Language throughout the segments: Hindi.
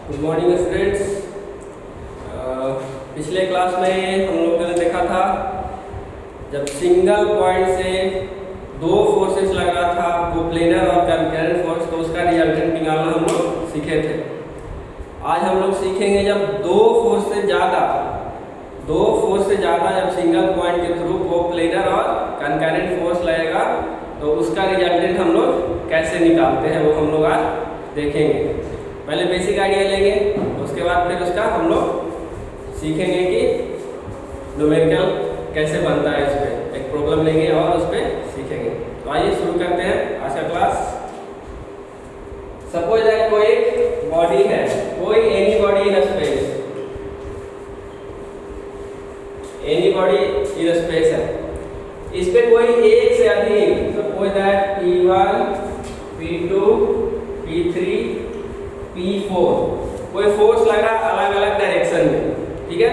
Good morning students. पिछले क्लास में हम लोगों ने देखा था जब सिंगल पॉइंट से दो फोर्सेस लग रहा था वो प्लेनर और कंकरेंट फोर्स, तो उसका रिजल्टेंट निकालना हम लोग सीखे थे। आज हम लोग सीखेंगे जब दो फोर्स से ज़्यादा जब सिंगल पॉइंट के थ्रू वो प्लेनर और कंकरेंट फोर्स लगेगा तो उसका रिजल्टेंट हम लोग कैसे निकालते हैं वो हम लोग आज देखेंगे। पहले बेसिक आइडिया लेंगे, उसके बाद फिर उसका हम लोग सीखेंगे कि न्यूमेरिकल कैसे बनता है। इस पर एक प्रॉब्लम लेंगे और उस पर सीखेंगे। तो आइए शुरू करते हैं आज का क्लास। सपोज दैट कोई एक बॉडी है, कोई एनी बॉडी इन स्पेस है। इस पे कोई एक से अधिक, suppose that P1, P2, P3, P4 कोई फोर्स लगा अलग अलग डायरेक्शन में, ठीक है।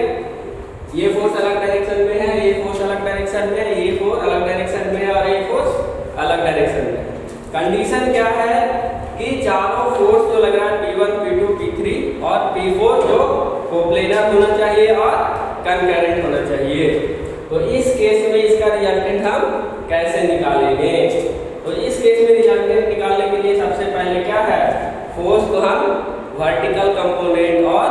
ये फोर्स अलग डायरेक्शन में है, ये फोर्स अलग डायरेक्शन में है, ये फोर्स अलग डायरेक्शन में है और ये फोर्स अलग डायरेक्शन में है। कंडीशन क्या है कि चारों फोर्स जो लग रहा है P1, P2, P3 और P4 जो कोप्लेनर होना चाहिए और कंकरेंट होना चाहिए। तो इस केस में इसका रिजल्टेंट हम कैसे निकालेंगे? तो इस केस में रिजल्टेंट निकालने के लिए सबसे पहले क्या है, फोर्स को हम वर्टिकल कंपोनेंट और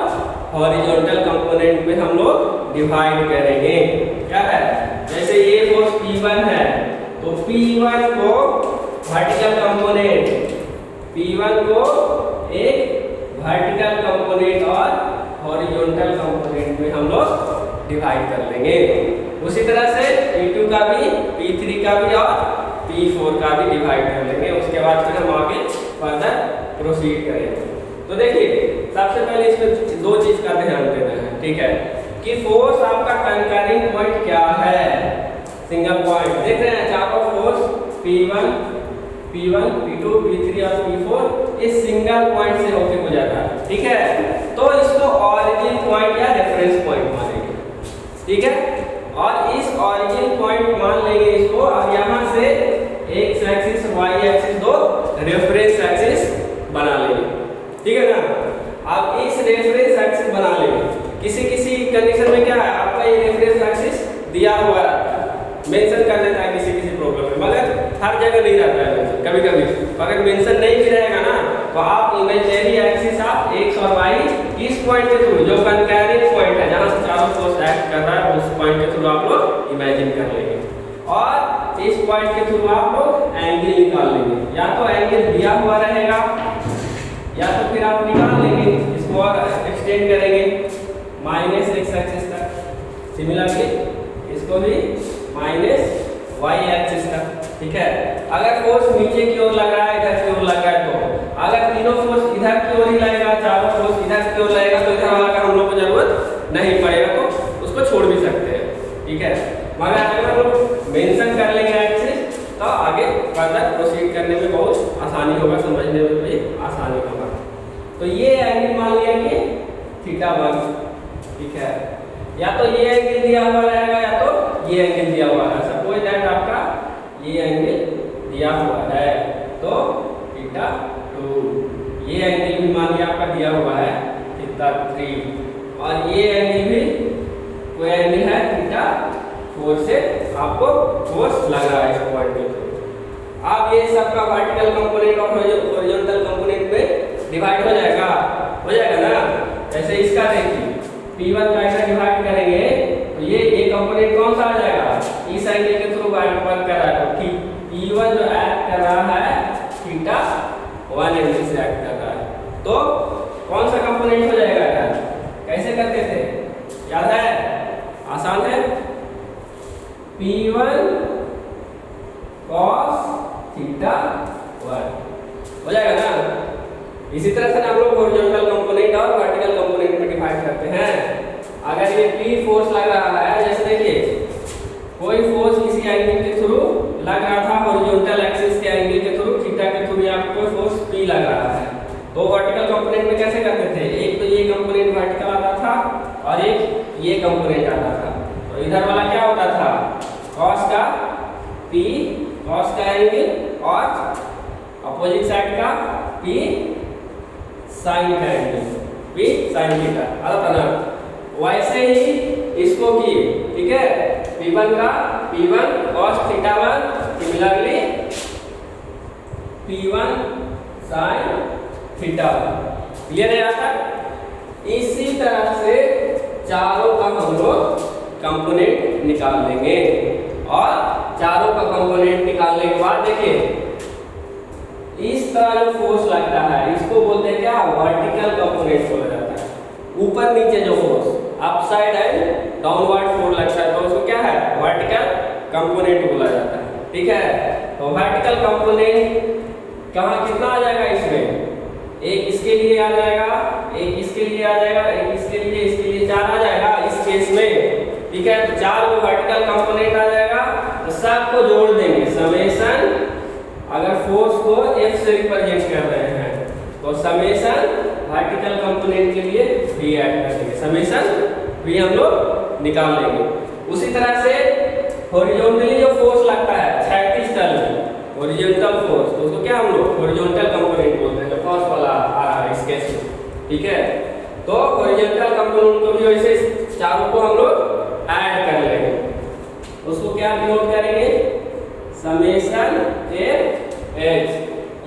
हॉरिजॉन्टल कंपोनेंट में हम लोग डिवाइड करेंगे। क्या है, जैसे ये फोर्स P1 है तो P1 को वर्टिकल कंपोनेंट, P1 को एक वर्टिकल कंपोनेंट और हॉरिजॉन्टल कंपोनेंट में हम लोग डिवाइड कर लेंगे। उसी तरह से P2 का भी, P3 का भी और P4 का भी डिवाइड कर लेंगे। उसके बाद फिर हम आगे फर्दर प्रोसीड करेंगे। तो देखिए सबसे पहले इसमें दो चीज का ध्यान देना है, ठीक है, कि फोर्स आपका कंकरिंग पॉइंट क्या है। सिंगल पॉइंट देख रहे हैं, चारों फोर्स P1, P2, P3 और P4 इस सिंगल पॉइंट से होके गुजर रहा है, ठीक है। तो इसको ऑरिजिन पॉइंट या रेफरेंस पॉइंट मानेंगे, ठीक है। और इस ऑरिजिन पॉइंट मान लेंगे इसको, और यहाँ से एक्स एक्सिस वाई एक्सिस दो रेफरेंस एक्सिस बना लेंगे, ठीक है ना। अब इस रेफरेंस एक्सिस बना लेंगे। किसी किसी कंडीशन में क्या है, आपका ये रेफरेंस एक्सिस दिया हुआ है, मेंशन कर देता है किसी किसी प्रॉब्लम में, मगर हर जगह नहीं रहता है मेंशन। कभी कभी अगर मेंशन नहीं भी रहेगा ना तो आप इमेजिनरी एक्सिस आप एक्स और वाई इस पॉइंट के थ्रू, जो कंकरेंट पॉइंट है जहां से चारों फोर्स एक्ट कर रहा है, उस पॉइंट के थ्रू आप लोग इमेजिन कर लेंगे और इस पॉइंट के थ्रू आप लोग एंगल निकाल लेंगे। या तो एंगल दिया हुआ रहेगा या तो फिर आप निकाल लेंगे, इसको और एक्सटेंड करेंगे माइनस एक्स एक्सिस तक। सिमिलरली इसको भी माइनस वाई एक्सिस तक, ठीक है। अगर फोर्स नीचे की ओर लग रहा है, इधर की ओर लग रहा है, तो अगर तीनों फोर्स इधर की ओर ही लगेगा, चारों फोर्स इधर की ओर लगेगा, तो इधर वाला का हम लोग को जरूरत नहीं पड़ेगा, तो उसको छोड़ भी सकते हैं, ठीक है। मगर अगर हम लोग मेंशन कर लेंगे एक्सिस तो आगे फर्दर प्रोसीड करने में बहुत आसानी होगा, समझने में भी आसानी होगा। तो ये एंगल मान लिया कि θ1, ठीक है। या तो ये एंगल दिया हुआ रहेगा या तो ये एंगल दिया हुआ है। सपोज दैट आपका ये एंगल दिया हुआ है तो θ2, ये एंगल भी मान लिया आपका दिया हुआ है θ3 और ये एंगल भी कोई एंगल है θ4 से आपको फोर्स लग रहा है इस पॉइंट पे। अब ये सबका वर्टिकल कंपोनेंट और हॉरिजॉन्टल कंपोनेंट में डिवाइड हो जाएगा ना। जैसे इसका देखिए P1 का ऐसा डिवाइड करेंगे तो ये कंपोनेंट कौन सा आ जाएगा, इस एंगल के थ्रू वर्क कर रहा है, तो P1 जो एक्ट कर रहा है θ1 एंगल से एक्ट कर रहा है, तो कौन सा कंपोनेंट हो जाएगा यार? कैसे करते थे, याद है? आसान है, P1 cos θ1 हो जाएगा ना। इसी तरह से हम लोग हॉरिजॉन्टल कंपोनेंट और वर्टिकल कंपोनेंट में डिवाइड करते हैं। अगर ये P फोर्स लग रहा है, जैसे देखिए कोई फोर्स किसी एंगल के थ्रू लग रहा था, हॉरिजॉन्टल एक्सिस के एंगल के थ्रू, थीटा के थ्रू आपको कोई फोर्स P लग रहा है, तो वर्टिकल कंपोनेंट में कैसे करते थे, एक तो ये कंपोनेंट वर्टिकल आता था और एक ये कंपोनेंट आता था। तो इधर वाला क्या होता था, cos का P, cos का एंगल और अपोजिट साइड का P साइन का एंगल, p sin थीटा अर्थात वैसे ही इसको किए, ठीक है, p1 का p1 cos theta 1 similarly p1 sin theta 1। Clear है यहाँ तक? इसी तरह से चारों का हम लोग कंपोनेंट निकाल लेंगे और चारों का कंपोनेंट निकालने के बाद देखिए इस तरह जो फोर्स लगता है इसको बोलते हैं क्या, वर्टिकल कंपोनेंट बोला जाता है। ऊपर नीचे जो force upside and downward force लगता है तो उसको क्या है, वर्टिकल कंपोनेंट बोला जाता है। ठीक है, तो वर्टिकल कंपोनेंट कहाँ कितना आ जाएगा, इसमें एक इसके लिए आ जाएगा, एक इसके लिए आ जाएगा, एक इसके लिए 4 आ जाएगा इस केस में। ठीक है, तो 4 को वर्टिकल कंपोनेंट आ जाएगा तो सबको जोड़ देंगे समेशन, अगर फोर्स को F से रिप्रेजेंट कर रहे हैं तो समेशन वर्टिकल कंपोनेंट के लिए V ऐड कर देंगे, समेशन V हम लोग निकाल लेंगे। उसी तरह से हॉरिजॉन्टली जो फोर्स लगता है क्षैतिज तल में हॉरिजॉन्टल फोर्स, तो उसको क्या हम लोग हॉरिजॉन्टल कंपोनेंट बोलते हैं, जो फर्स्ट वाला आ रहा है इस केस में। ठीक है, तो हॉरिजॉन्टल कंपोनेंट को भी वैसे चारों को हम लोग ऐड कर लेंगे, उसको क्या डिनोट करेंगे, समेशन F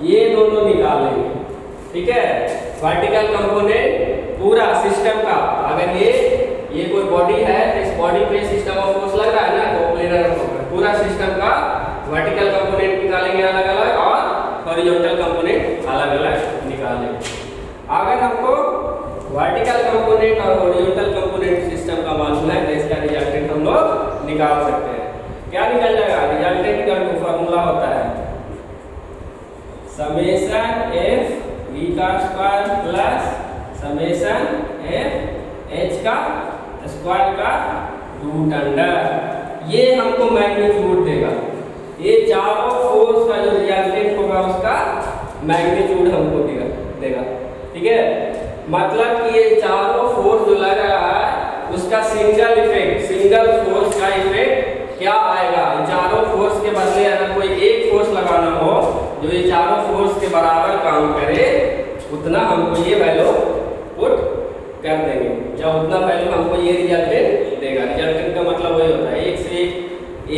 ये दोनों निकाल लेंगे। ठीक है, वर्टिकल कंपोनेंट पूरा सिस्टम का, अगर ये कोई बॉडी है तो इस बॉडी पे सिस्टम ऑफ फोर्स लग रहा है ना, कोप्लेनर पूरा सिस्टम का वर्टिकल कंपोनेंट निकालेंगे अलग अलग और हॉरिजॉन्टल कंपोनेंट अलग अलग निकालेंगे। अगर हमको वर्टिकल कंपोनेंट और हॉरिजॉन्टल कंपोनेंट सिस्टम का मालूम है तो इसका रिजल्टेंट हम लोग निकाल सकते हैं। क्या निकल जाएगा, रिजल्टेंट का जो फॉर्मूला होता है समेशन F V का square plus summation F H का स्क्वायर का रूट अंडर, ये हमको मैग्नीट्यूड देगा। ये चारों फोर्स का जो रिजल्टेंट होगा उसका मैग्नीट्यूड हमको देगा। ठीक है, मतलब कि ये चारों फोर्स जो लग रहा है उसका सिंगल इफेक्ट, सिंगल फोर्स का इफेक्ट क्या आएगा। चारों फोर्स के बदले अगर कोई एक फोर्स लगाना हो जो ये चारों फोर्स के बराबर काम करे उतना हमको ये वैल्यू पुट कर देंगे, या उतना वैल्यू हमको ये रिजल्टेंट देगा। रिजल्टेंट का मतलब वही होता है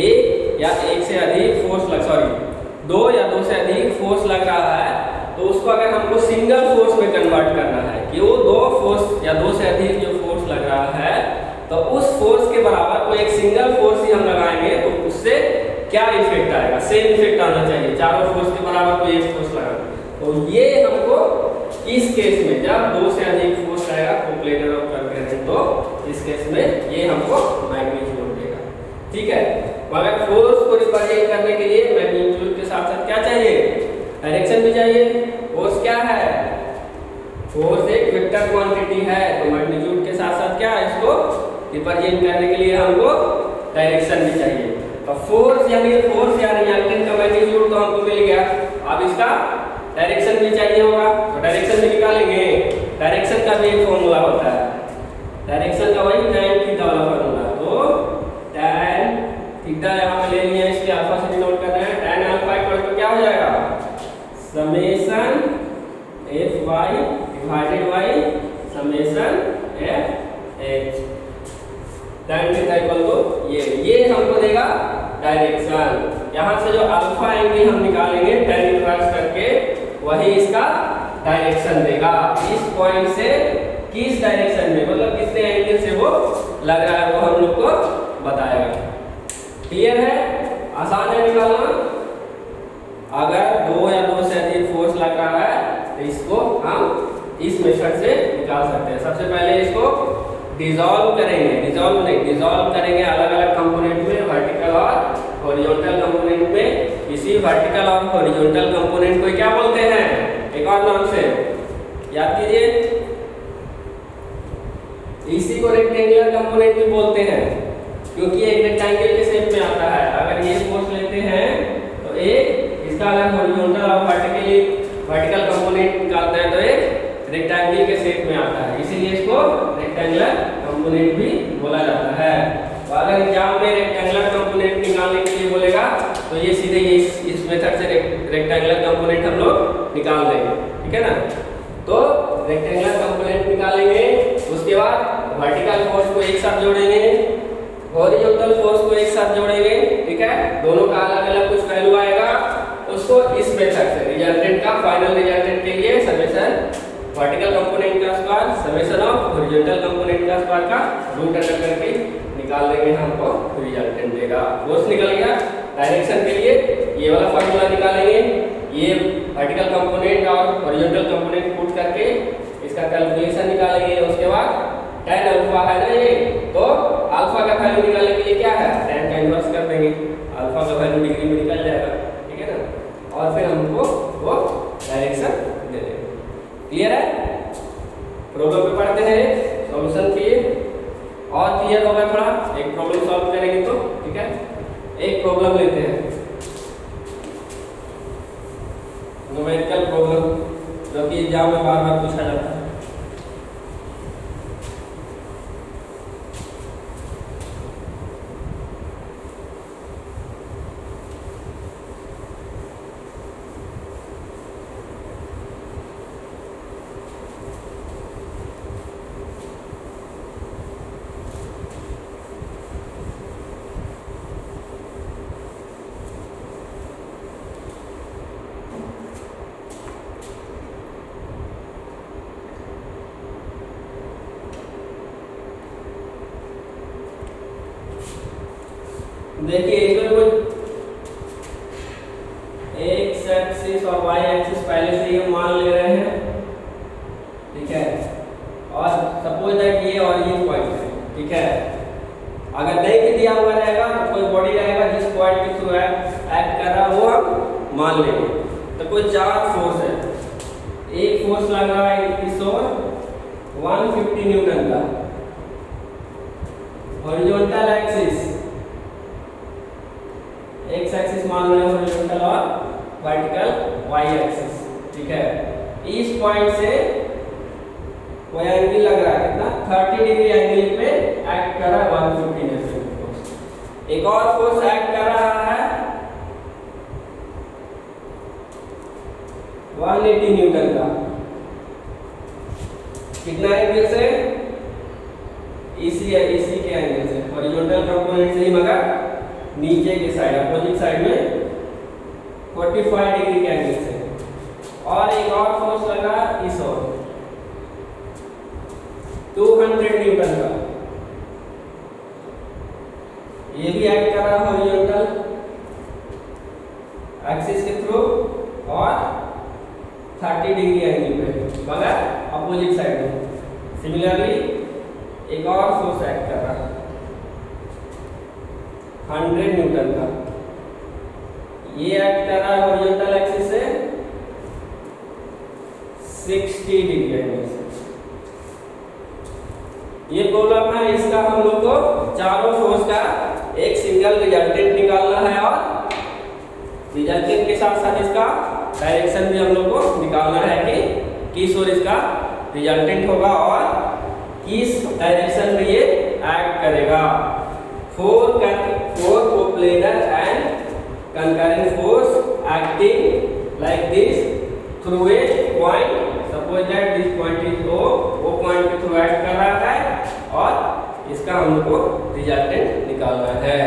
एक या एक से अधिक फोर्स दो या दो से अधिक फोर्स लग रहा है तो उसको अगर हमको सिंगल फोर्स में कन्वर्ट करना है कि वो दो फोर्स या दो से अधिक जो फोर्स लग रहा है तो उस फोर्स के बराबर कोई एक सिंगल फोर्स ही हम लगाएंगे तो उससे क्या इफेक्ट आएगा, सेम इफेक्ट आना चाहिए। चारों फोर्स के बराबर कोई एक फोर्स लगा तो ये हमको इस केस में जब दो से अधिक फोर्स आएगा कोप्लेनर ऑफ कर्वेचर तो इस केस में ये हमको मैग्नीट्यूड देगा। ठीक है, मगर फोर्स को रिप्रेजेंट करने के लिए मैग्नीट्यूड के साथ साथ क्या चाहिए, डायरेक्शन भी चाहिए। फोर्स क्या है, फोर्स एक वेक्टर क्वांटिटी है तो मैग्नीट्यूड के साथ साथ क्या है, इसको रिप्रेजेंट करने के लिए हमको डायरेक्शन भी चाहिए। तो फोर्स यानी फोर्स या रिजल्टेंट का मैग्नीट्यूड तो हमको मिल गया, अब इसका डायरेक्शन भी चाहिए होगा तो डायरेक्शन भी निकालेंगे। डायरेक्शन का भी एक फॉर्मूला होता है, डायरेक्शन का वही tan थीटा वाला फॉर्मूला। तो tan थीटा यहाँ पे ले लिया, इसके अल्फा से डिनोट कर रहे हैं, tan अल्फा इक्वल टू क्या हो जाएगा, summation Fy divided by summation Fh। tan theta equal to ये हमको देगा डायरेक्शन। यहाँ से जो अल्फा एंगल हम निकालेंगे tan इनवर्स करके वही इसका डायरेक्शन देगा। इस पॉइंट से किस डायरेक्शन में, मतलब कितने एंगल से वो लग रहा है वो हम लोग को बताएगा। क्लियर है, आसान है निकालना। अगर दो या दो से अधिक फोर्स लग रहा है तो इसको हम इस मेथड से निकाल सकते हैं। सबसे पहले इसको डिसॉल्व करेंगे अलग अलग कंपोनेंट में, वर्टिकल और हॉरिजॉन्टल कंपोनेंट में। इसी वर्टिकल और हॉरिजॉन्टल कंपोनेंट को क्या बोलते हैं, एक और नाम से याद कीजिए, इसी को रेक्टेंगुलर कंपोनेंट भी बोलते हैं क्योंकि एक रेक्टेंगल के शेप में आता है। अगर ये फोर्स लेते हैं तो एक इसका अगर हॉरिजॉन्टल और वर्टिकल कंपोनेंट निकालते हैं तो एक रेक्टेंगल के शेप में आता है, इसीलिए इसको रेक्टेंगुलर कंपोनेंट भी बोला जाता है। तो अगर एग्जाम में रेक्टेंगुलर कंपोनेंट निकालने के लिए बोलेगा तो ये सीधे इस मेथड से रेक्टेंगुलर कंपोनेंट हम लोग निकाल देंगे। ठीक है ना, तो रेक्टेंगुलर कंपोनेंट निकालेंगे वर्टिकल फोर्स को एक साथ जोड़ेंगे, हॉरिजॉन्टल फोर्स को एक साथ जोड़ेंगे, ठीक है, दोनों का अलग अलग कुछ वैल्यू आएगा, उसको इस मेथड से रिजल्टेंट का फाइनल रिजल्टेंट के लिए समेशन वर्टिकल कंपोनेंट का square summation of horizontal component का स्क्वायर का रूट अंडर करके निकाल लेंगे, हमको रिजल्टेंट देगा। फोर्स निकल गया। डायरेक्शन के लिए ये वाला फार्मूला निकालेंगे, ये वर्टिकल कंपोनेंट और हॉरिजॉन्टल कंपोनेंट पुट करके इसका कैलकुलेशन निकालेंगे। उसके बाद tan अल्फा है ना ये, तो अल्फा का वैल्यू निकालने के लिए क्या है, tan का इन्वर्स कर देंगे, अल्फा का वैल्यू डिग्री में निकल जाएगा, ठीक है ना, और फिर हमको वो डायरेक्शन दे देंगे। क्लियर है? प्रॉब्लम पे पढ़ते हैं, सॉल्यूशन किए और क्लियर होगा थोड़ा, एक प्रॉब्लम सॉल्व करेंगे तो, ठीक है। एक प्रॉब्लम लेते हैं, न्यूमेरिकल प्रॉब्लम, जो कि एग्जाम में बार बार पूछा जाता है। देखिए इसमें कोई एक्स एक्सिस और वाई एक्सिस पहले से ही मान ले रहे हैं, ठीक है, और सपोज दैट ये ऑरिजिन पॉइंट है, ठीक है। अगर नहीं भी दिया हुआ रहेगा तो कोई बॉडी रहेगा जिस पॉइंट के थ्रू एक्ट कर रहा वो हम मान लेंगे। तो कोई चार फोर्स है, एक फोर्स लग रहा है इस ओर 150 न्यूटन का हॉरिजॉन्टल एक्सिस, एक्स एक्सिस मान रहे हैं हॉरिजॉन्टल और वर्टिकल वाई एक्सिस, ठीक है। इस पॉइंट से कोई एंगल लग रहा है कितना, 30 डिग्री एंगल पे एक्ट कर रहा है 150 न्यूटन फोर्स। एक और फोर्स एक्ट कर रहा है 180 न्यूटन का, कितना एंगल से, इसी के एंगल से, हॉरिजॉन्टल कंपोनेंट से ही मगर नीचे के साइड अपोजिट साइड में 45 डिग्री के एंगल से। और एक और फोर्स लगा इस ओर 200 न्यूटन का, ये भी एक्ट कर रहा है हॉरिजॉन्टल एक्सिस के थ्रू और 30 डिग्री एंगल पे मगर अपोजिट साइड में। सिमिलरली एक और फोर्स एक्ट कर रहा है 100 न्यूटन का, ये एक्ट कर रहा है हॉरिजॉन्टल एक्सिस से 60 डिग्री एंगल से। ये प्रॉब्लम है, इसका हम लोग को चारों फोर्स का एक सिंगल रिजल्टेंट निकालना है और रिजल्टेंट के साथ साथ इसका डायरेक्शन भी हम लोग को निकालना है कि किस ओर इसका रिजल्टेंट होगा और किस डायरेक्शन में ये एक्ट करेगा। Four coplanar and concurrent force acting like this through a point, suppose that this point is O, वो point के थ्रू एक्ट कर रहा है और इसका हम लोग को रिजल्टेंट निकालना है।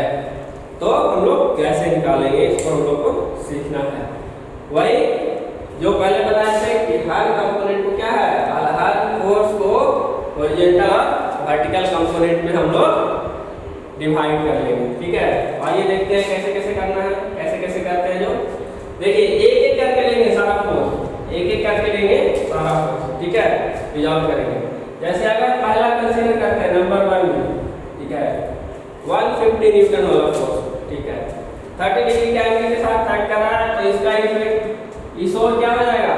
तो हम लोग कैसे निकालेंगे इसको हम लोग को सीखना है। वही जो पहले बताया थे कि हर कंपोनेंट को क्या है, हर फोर्स को हॉरिजॉन्टल और वर्टिकल कंपोनेंट में हम लोग डिवाइड कर लेंगे, ठीक है। आइए देखते हैं कैसे कैसे करना है, कैसे कैसे करते हैं। जो देखिए एक एक करके लेंगे सारा फोर्स, एक एक करके लेंगे सारा फोर्स, ठीक है, रिजॉल्व करेंगे। जैसे अगर पहला कंसीडर करते हैं नंबर 1 में, ठीक है, 150 न्यूटन वाला फोर्स, ठीक है, 30 डिग्री के एंगल के साथ एक्ट कर रहा है, तो इसका इफेक्ट इस ओर क्या हो जाएगा,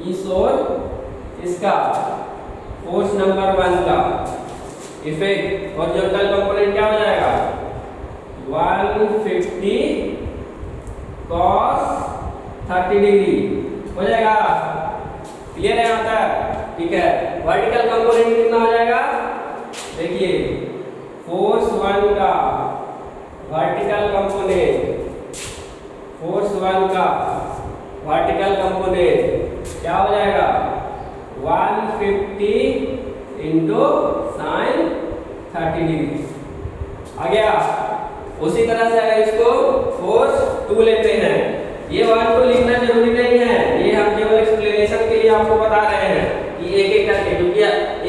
इस ओर इसका फोर्स नंबर 1 का इफेक्ट हॉरिजॉन्टल कंपोनेंट क्या हो जाएगा 150 cos 30 डिग्री हो जाएगा। क्लियर है यहाँ तक, ठीक है। वर्टिकल कंपोनेंट कितना हो जाएगा, देखिए फोर्स 1 का वर्टिकल कंपोनेंट, फोर्स 1 का वर्टिकल कंपोनेंट क्या हो जाएगा 150 इंटू साइन 30 डिग्री आ गया। उसी तरह से अगर इसको cos 2 लेते हैं, ये बात को लिखना जरूरी नहीं है, ये हम केवल एक्सप्लेनेशन के लिए आपको बता रहे हैं कि एक एक करके, क्योंकि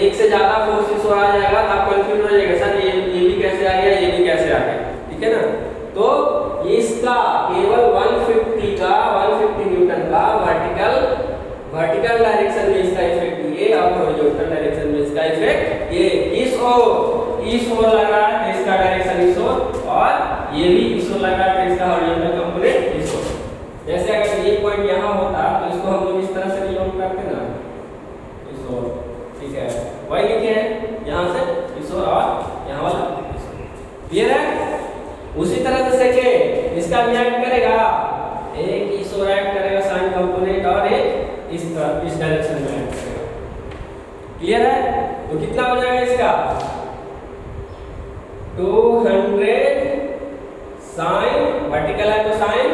एक से ज्यादा फोर्स इस आ जाएगा तो आप कंफ्यूज हो जाएगा, सर ये भी कैसे आ गया, ये भी कैसे आ गया, ठीक है ना। तो इसका केवल 150 न्यूटन का वर्टिकल डायरेक्शन में इसका इफेक्ट ये और हॉरिजॉन्टल डायरेक्शन में इसका इफेक्ट ये इस ओर लग रहा है तो इसका डायरेक्शन इस ओर, और ये भी इस ओर लग रहा है तो इसका हॉरिजॉन्टल कंपोनेंट इस ओर। जैसे अगर ये पॉइंट यहाँ होता तो इसको हम लोग इस तरह से रिलोट करते ना इस ओर, ठीक है, वही लिखे हैं यहाँ से इस ओर और यहाँ वाला इस ओर, क्लियर है। उसी तरह से सेकेंड इसका भी एक्ट करेगा, एक इस ओर एक्ट करेगा साइन कंपोनेंट और एक इस डायरेक्शन में एक्ट करेगा, क्लियर है। तो कितना हो जाएगा इसका 200 साइन, वर्टिकल है तो साइन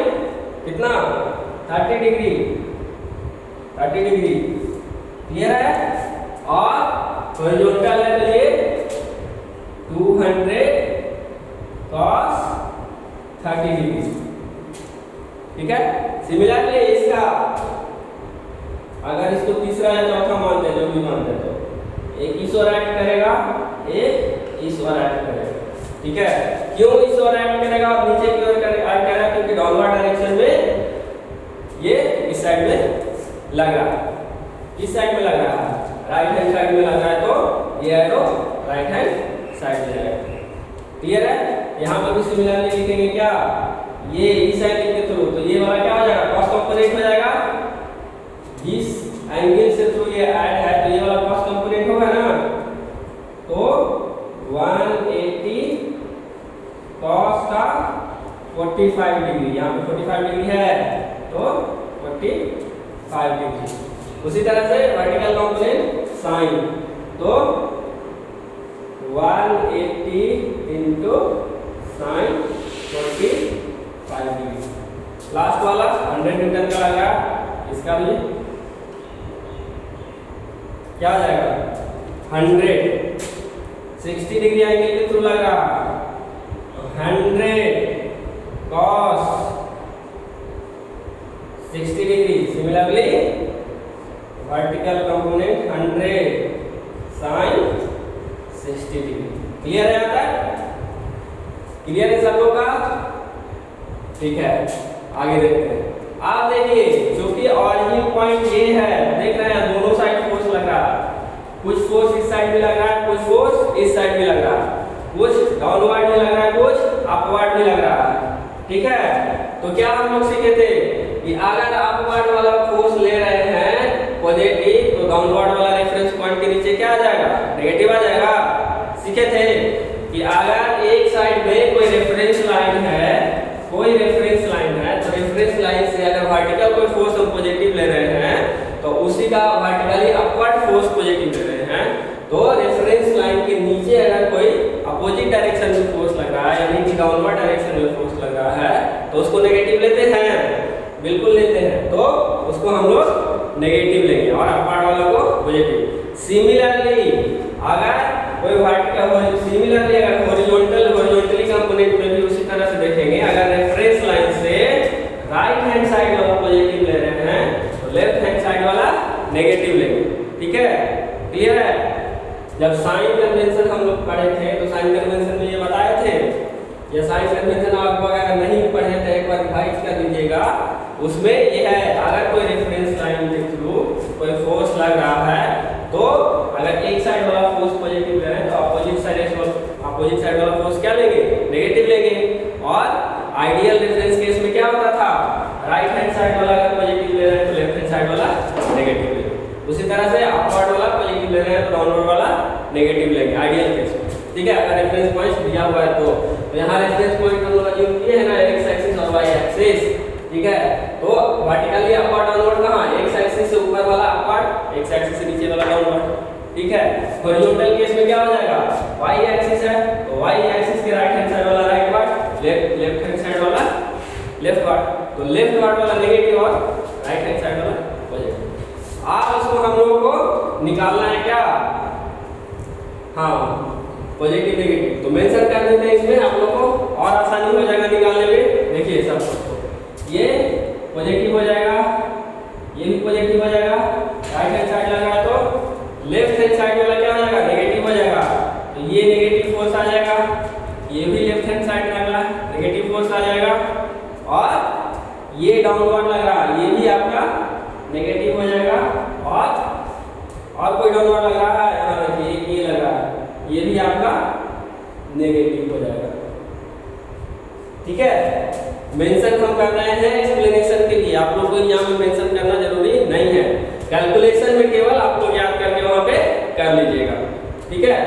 कितना 30 डिग्री, क्लियर है। और हॉरिजॉन्टल है तो ये 200 cos 30 डिग्री, ठीक है। सिमिलरली इसका अगर इसको तीसरा या चौथा मानते हैं, जो भी मानते हैं, तो एक इस ओर एक्ट करेगा, एक इस ओर एक्ट करेगा, ठीक है। क्यों इस ओर एक्ट करेगा और नीचे की ओर एक्ट करेगा, क्योंकि डाउनवर्ड डायरेक्शन में ये इस साइड में लग रहा है, इस साइड में लग रहा है, राइट हैंड साइड में लग रहा है तो ये एरो राइट हैंड साइड में जाएगा, क्लियर है। यहाँ पर भी सिमिलरली लिखेंगे क्या, ये इस साइड के थ्रू, तो ये वाला क्या हो जाएगा cos कंपोनेंट हो जाएगा, इस एंगल से थ्रू ये ऐड है तो ये वाला cos कंपोनेंट होगा ना, तो 180 cos का 45 डिग्री, यहाँ पे 45 डिग्री है तो 45 डिग्री। उसी तरह से वर्टिकल कंपोनेंट साइन, तो 180 इंटू साइन 45 डिग्री। लास्ट वाला 100 न्यूटन का लगा, इसका भी क्या हो जाएगा 100 60 डिग्री एंगल के थ्रू लग रहा, 100 cos 60 degree. Similarly vertical component 100 sin 60 degree. Clear है यहाँ तक, क्लियर है सब लोग का, ठीक है। आगे देखते हैं। आप देखिए क्योंकि ऑरिजिन पॉइंट ये है, देख रहे हैं दोनों साइड फोर्स लग रहा है, कुछ फोर्स इस साइड में लग रहा है, कुछ फोर्स इस साइड में लग रहा है, कुछ डाउनवर्ड में लग रहा है, कुछ अपवर्ड में लग रहा है, ठीक है। तो क्या हम लोग सीखे थे कि अगर अपवर्ड वाला फोर्स ले रहे हैं पॉजिटिव, तो डाउनवर्ड वाला रेफरेंस पॉइंट के नीचे क्या आ जाएगा नेगेटिव आ जाएगा। सीखे थे कि अगर एक साइड में कोई रेफरेंस लाइन है, तो रेफरेंस लाइन से अगर वर्टिकल कोई फोर्स हम पॉजिटिव ले रहे हैं तो उसी का वर्टिकली अपवर्ड फोर्स पॉजिटिव ले रहे हैं, तो रेफरेंस लाइन के नीचे अगर कोई अपोजिट डायरेक्शन में फोर्स लग रहा है, यानी कि डाउनवर्ड डायरेक्शन में फोर्स लग रहा है, तो उसको नेगेटिव लेते हैं, बिल्कुल लेते हैं, तो उसको हम लोग नेगेटिव लेंगे और अपवर्ड वाला को पॉजिटिव। सिमिलरली अगर कोई वर्टिकल, सिमिलरली अगर हॉरिजॉन्टली कंपोनेंट में भी उसी तरह से देखेंगे, अगर रेफरेंस लाइन से राइट हैंड साइड वाला पॉजिटिव ले रहे हैं तो लेफ्ट हैंड साइड वाला नेगेटिव लेंगे, ठीक है, क्लियर है। जब साइन कन्वेंशन हम लोग पढ़े थे तो साइन कन्वेंशन में ये बताए थे, ये साइन कन्वेंशन आप अगर नहीं पढ़े थे एक बार रिवाइज कर लीजिएगा। उसमें ये है अगर कोई रेफरेंस लाइन के थ्रू कोई फोर्स लग रहा है, तो अगर एक साइड वाला फोर्स पॉजिटिव ले रहे हैं तो अपोजिट साइड वाला फोर्स क्या लेंगे नेगेटिव लेंगे। और आइडियल रेफरेंस केस में क्या होता था, राइट हैंड साइड वाला अगर पॉजिटिव ले रहे हैं तो लेफ्ट हैंड साइड वाला नेगेटिव लेंगे। उसी तरह से अपवर्ड वाला पॉजिटिव ले रहे हैं तो डाउनवर्ड वाला नेगेटिव लेंगे आइडियल केस में, ठीक है। अगर रेफरेंस पॉइंट दिया हुआ है तो यहाँ रेफरेंस पॉइंट हम लोग यूज किए हैं ना, एक्स एक्सिस और वाई एक्सिस, ठीक है। तो वर्टिकली अपवर्ड डाउनवर्ड कहाँ, एक्स एक्सिस से ऊपर वाला अपवर्ड, एक्स एक्सिस से नीचे वाला डाउनवर्ड, ठीक है। हॉरिजॉन्टल केस में क्या हो जाएगा, वाई एक्सिस है तो वाई एक्सिस के राइट हैंड साइड वाला right part, left hand side वाला लेफ्ट पार्ट, तो लेफ्ट पार्ट वाला नेगेटिव और राइट हैंड साइड वाला पॉजिटिव। अब इसको हम लोगों को निकालना है क्या, हाँ पॉजिटिव नेगेटिव, तो मेंशन कर देते हैं इसमें, आप लोग को और आसानी हो जाएगा निकालने में। देखिए सब ये पॉजिटिव हो जाएगा, ये भी पॉजिटिव हो जाएगा, राइट हैंड साइड लग रहा है तो लेफ्ट हैंड साइड वाला क्या हो जाएगा, नेगेटिव हो जाएगा, तो ये नेगेटिव फोर्स आ जाएगा, ये भी लेफ्ट हैंड साइड लग रहा है नेगेटिव फोर्स आ जाएगा, और ये डाउनवर्ड लग रहा है, ये भी आपका नेगेटिव हो जाएगा, और कोई डाउनवर्ड लग रहा है, यहाँ देखिए ये लग रहा है, ये भी आपका नेगेटिव हो जाएगा। ठीक है, मेंशन हम कर रहे हैं एक्सप्लेनेशन के लिए, आप लोग को यहाँ में मेंशन करना जरूरी नहीं है, कैलकुलेशन में केवल आप लोग याद करके वहाँ पे कर लीजिएगा। ठीक है,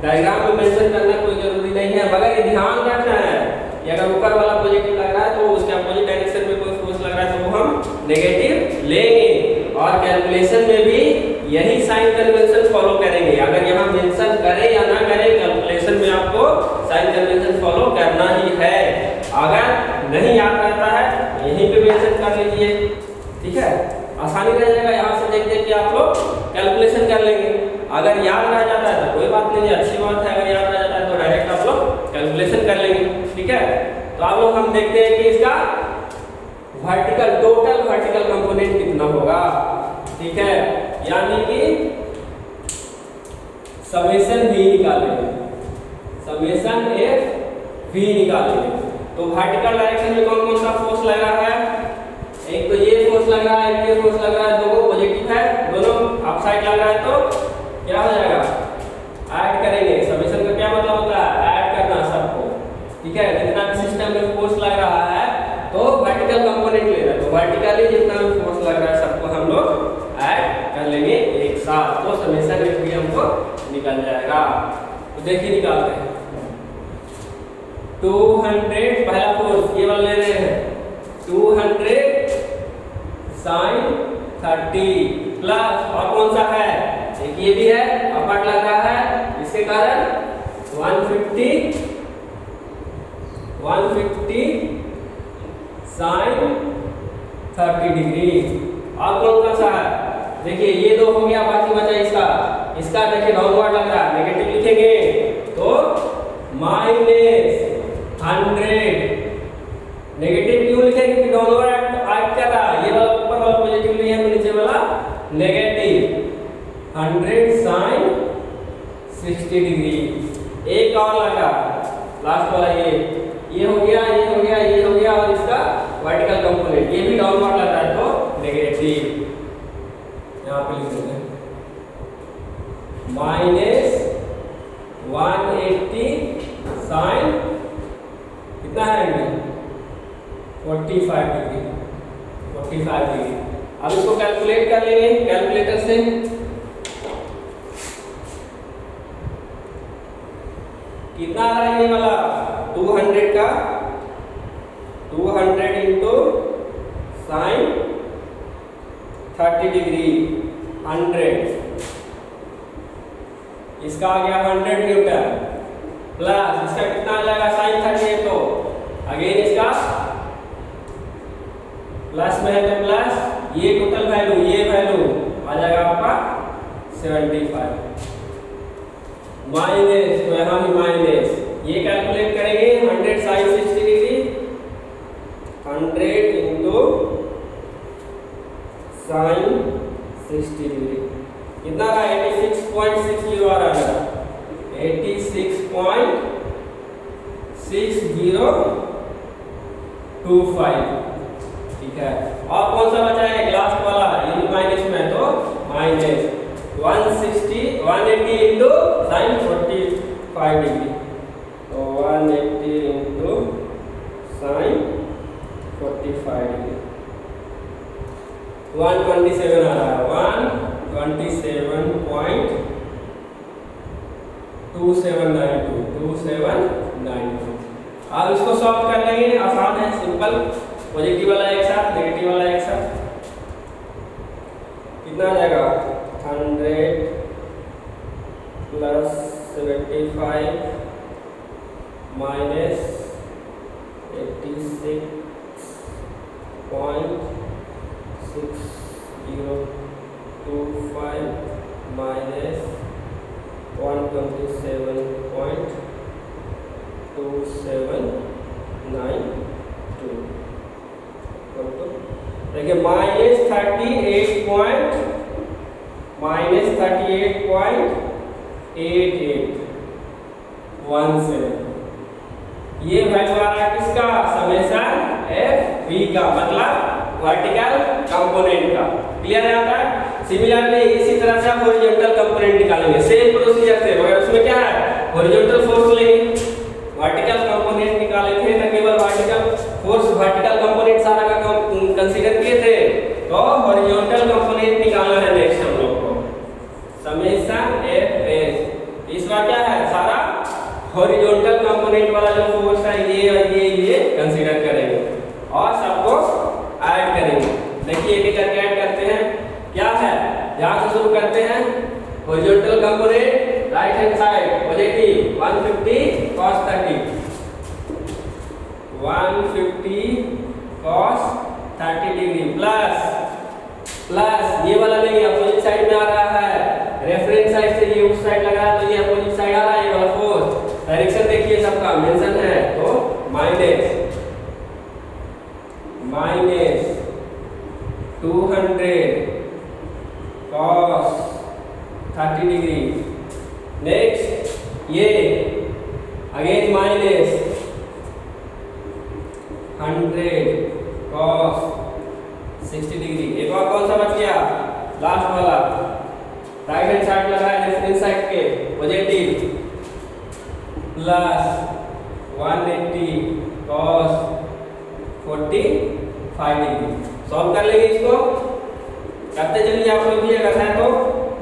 डायग्राम में मेंशन करना कोई जरूरी नहीं है, मगर ये ध्यान रखना है कि अगर ऊपर वाला पॉजिटिव लग रहा है तो उसके अपोजिट डायरेक्शन में कोई फोर्स लग रहा है तो वो हम नेगेटिव लेंगे, और कैलकुलेशन में भी यही साइन कन्वेंशन फॉलो करेंगे। अगर यहाँ मेंशन करें या ना करें, कैलकुलेशन में आपको साइन कन्वेंशन फॉलो करना ही है। अगर नहीं याद रहता है यहीं पे मेंशन कर लीजिए, ठीक है, आसानी रह जाएगा, यहाँ से देख देख के आप लोग कैलकुलेशन कर लेंगे। अगर याद रह जाता है तो कोई बात नहीं, अच्छी बात है, अगर याद रह जाता है तो डायरेक्ट आप लोग कैलकुलेशन कर लेंगे। ठीक है, तो आप लोग हम देखते हैं कि इसका वर्टिकल टोटल वर्टिकल कंपोनेंट कितना होगा। ठीक है, यानी कि समेशन v निकालेंगे, समेशन f v निकालेंगे। तो वर्टिकल डायरेक्शन में कौन कौन सा फोर्स लग रहा है, एक तो ये फोर्स लग रहा है, एक ये फोर्स लग रहा है, दोनों पॉजिटिव है, दोनों अप साइड लग रहा है, तो क्या हो जाएगा, ऐड करेंगे। समेशन का क्या मतलब होता है, ऐड करना सबको। ठीक है, जितना भी सिस्टम में फोर्स लग रहा है तो वर्टिकल कंपोनेंट लेना, तो वर्टिकली जितना भी फोर्स लग रहा है सबको हम लोग ऐड कर लेंगे एक साथ, तो समेशन में भी हमको निकल जाएगा। तो देखिए निकालते हैं, 200 पहला फोर्स ये वाला ले रहे हैं, 200 sin 30 प्लस और कौन सा है, एक ये भी है, अपवर्ड लग रहा है, इसके कारण 150 sin 30 डिग्री। और कौन सा है, देखिए ये दो हो गया, बाकी बचा इसका, इसका देखिए डाउनवर्ड लग रहा है, नेगेटिव लिखेंगे तो -100। नेगेटिव क्यों लिखेंगे, क्योंकि डाउनवर्ड एक्ट कर रहा है, ये वाला ऊपर वाला पॉजिटिव नहीं है तो नीचे वाला नेगेटिव। 100 sin 60 degree. एक और लगा लास्ट वाला, ये हो गया, ये हो गया, ये हो गया, और इसका वर्टिकल कंपोनेंट ये भी डाउनवर्ड लग रहा है तो नेगेटिव। यहाँ पे लिख देते हैं -180 sin कितना है, 45 डिग्री, 45 डिग्री। अब इसको कैलकुलेट कर लेंगे कैलकुलेटर से। कितना आ रहा है ये वाला, 200 का 200 इंटू साइन 30 डिग्री 100, इसका आ गया 100 न्यूटन, प्लस इसका कितना आ जाएगा साइन 30 है तो अगेन इसका प्लस में है तो प्लस, ये टोटल वैल्यू ये वैल्यू आ जाएगा आपका 75, माइनस तो यहाँ भी माइनस, ये कैलकुलेट करेंगे 100 sin 60 degree, 100 into sine 60 degree कितना का 86.60 आ रहा है, 86.6025। ठीक है, और कौन सा बचा है लास्ट वाला, ये माइनस में तो माइनस 180 इंटू साइन 45 डिग्री, तो 180 इंटू साइन 45 डिग्री 127 आ रहा है, 127.2792। अब इसको सॉल्व कर लेंगे, आसान है, सिंपल। पॉजिटिव वाला एक साथ, नेगेटिव वाला एक साथ, कितना आ जाएगा 100 प्लस 75 माइनस 86.6025 माइनस 127 देखिए -38.17 ये वैल्यू आ रहा है किसका? समेशन एफ वी का, मतलब वर्टिकल कंपोनेंट का। क्लियर है आता है? सिमिलरली इसी तरह से आप हॉरिजॉन्टल कंपोनेंट निकालेंगे सेम प्रोसीजर से, मगर उसमें क्या है, हॉरिजॉन्टल फोर्स लेंगे। वर्टिकल कंपोनेंट निकाले थे, न केवल वर्टिकल फोर्स, वर्टिकल कंपोनेंट सारा का कंसीडर किए थे, तो हॉरिजॉन्टल कंपोनेंट निकालना है नेक्स्ट हम लोग को, समेशन एफ एच। इस बार क्या है, सारा हॉरिजॉन्टल कंपोनेंट वाला जो फोर्स है ये कंसीडर करेंगे और सबको ऐड करेंगे। देखिए एक एक करके ऐड करते हैं। क्या है, यहां से शुरू करते हैं। Horizontal component right hand side positive 150 cos 30, 150 cos 30 degree plus ये वाला नहीं, अपोजिट साइड में आ रहा है, रेफरेंस साइड से ये उस साइड लगा है तो ये अपोजिट साइड आ रहा है, ये वाला फोर्स डायरेक्शन देखिए सबका मेंशन है, तो माइनस 200 cos 30 डिग्री। नेक्स्ट ये अगेन माइनस 100 cos 60 डिग्री। एक और कौन सा बच गया, लास्ट वाला, राइट हैंड साइड लगा है रेफरेंस साइड के positive, plus 180 cos 45 degree. Solve कर लेंगे इसको, करते चलिए आप लोग भी, अगर है तो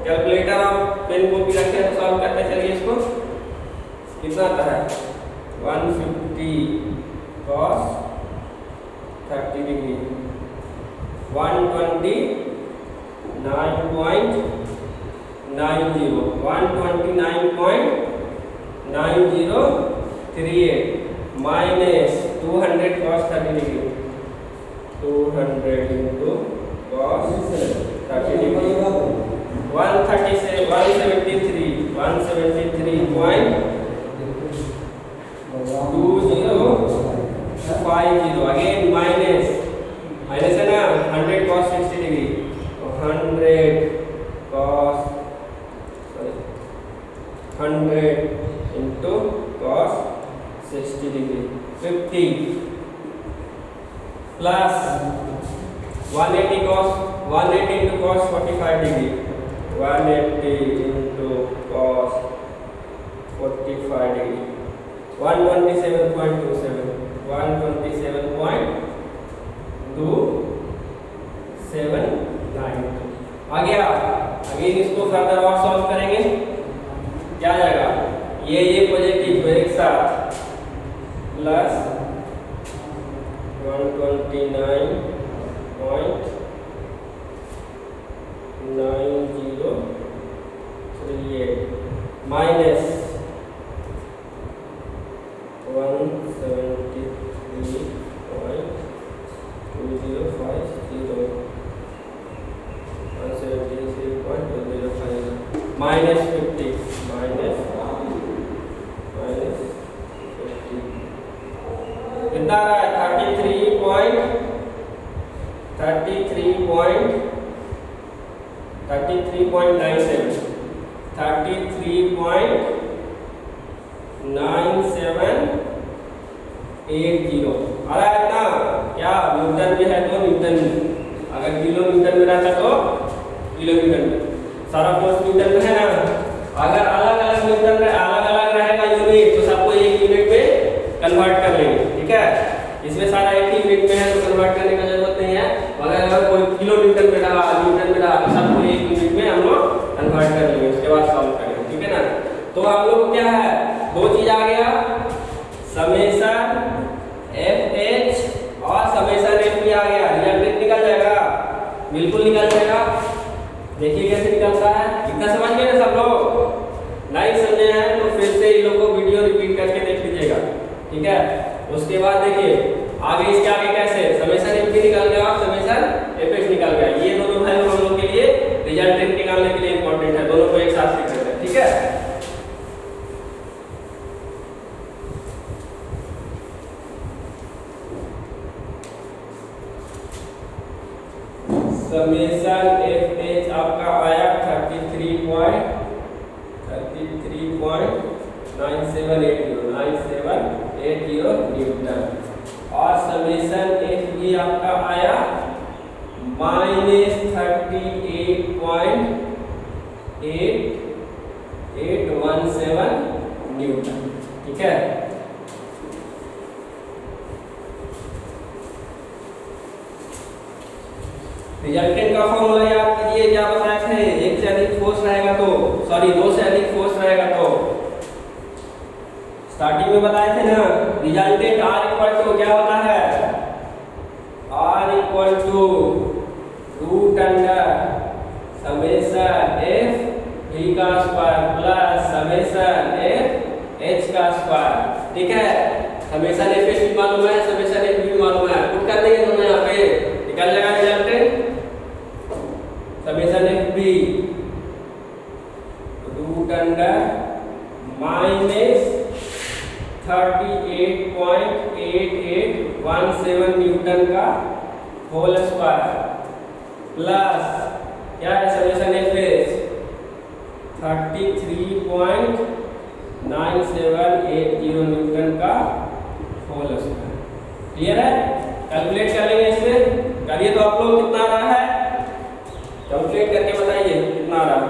कैलकुलेटर और पेन कॉपी रखें तो सॉल्व करते चलिए इसको। कितना आता है, 150 cos 30 degree 129.9038 minus 200 cos 30 degree, 200 into cos 30 degree 133.2050 again minus है ना, 100 cos 60 degree, 100 into cos 60 degree 50 plus 180 into cos 45 degree, 180 into cos 45 degree 127.27 आ गया। अगेन इसको फर्दर और सॉल्व करेंगे, क्या आ जाएगा, ये पॉजिटिव तो एक साथ प्लस 129.9038 माइनस 173.2050 माइनस 50 कितना आ रहा है, 33.9780 आ रहा है ना। क्या न्यूटन में है तो न्यूटन में, अगर किलो न्यूटन में रहता तो किलोमीटर में, सारा फोर्स न्यूटन में है ना। अगर अलग अलग न्यूटन में अलग अलग रहेगा यूनिट तो सबको एक यूनिट में कन्वर्ट कर लेंगे, ठीक है। इसमें सारा एक ही यूनिट में है तो कन्वर्ट करने का जरूरत नहीं है। अगर कोई किलो न्यूटन में रहा, न्यूटन में रहा तो सबको एक यूनिट में हम लोग कन्वर्ट कर लेंगे, उसके बाद सॉल्व करेंगे, ठीक है ना। तो हम लोग क्या है, दो चीज आ गया, समेशन एफ एच और समेशन एफ पी आ गया। रिजल्ट निकल जाएगा, बिल्कुल निकल जाएगा। देखिए कैसे निकलता है, इतना समझ गए ना सब लोग। नहीं समझे हैं तो फिर से इन लोगों को वीडियो रिपीट करके देख लीजिएगा, ठीक है। उसके बाद देखिए आगे, इसके आगे कैसे समेशन एफ पी निकल गया और समेशन एफ एच निकल गया। ये दोनों वैल्यू हम लोग के लिए रिजल्टेंट निकालने के लिए इंपॉर्टेंट है, दोनों को एक साथ लिख देते हैं, ठीक है। समेशन एफ एच आपका आया 33.9780 न्यूटन, और समेशन एफ बी आपका आया -38.8817 न्यूटन। ठीक है, रिजल्टेंट का फॉर्मूला याद कीजिए, क्या बताए थे, एक से अधिक फोर्स रहेगा तो, सॉरी दो से अधिक फोर्स रहेगा तो, स्टार्टिंग में बताए थे ना, रिजल्टेंट R इक्वल टू क्या होता है, R equal to root under summation F भी का square plus summation F H का स्क्वायर। ठीक है, समेशन एफ एच भी मालूम है, समेशन एफ भी मालूम है, पुट कर देंगे दोनों यहाँ पे, निकल जाएगा resultant. Summation F B root under -38.8817 newton का होल स्क्वायर प्लस क्या है समेशन एफ एच 33.9780 न्यूटन का होल स्क्वायर। क्लियर है, कैलकुलेट कर लेंगे इसमें, करिए तो आप लोग, कितना आ रहा है कैलकुलेट करके बताइए कितना आ रहा है।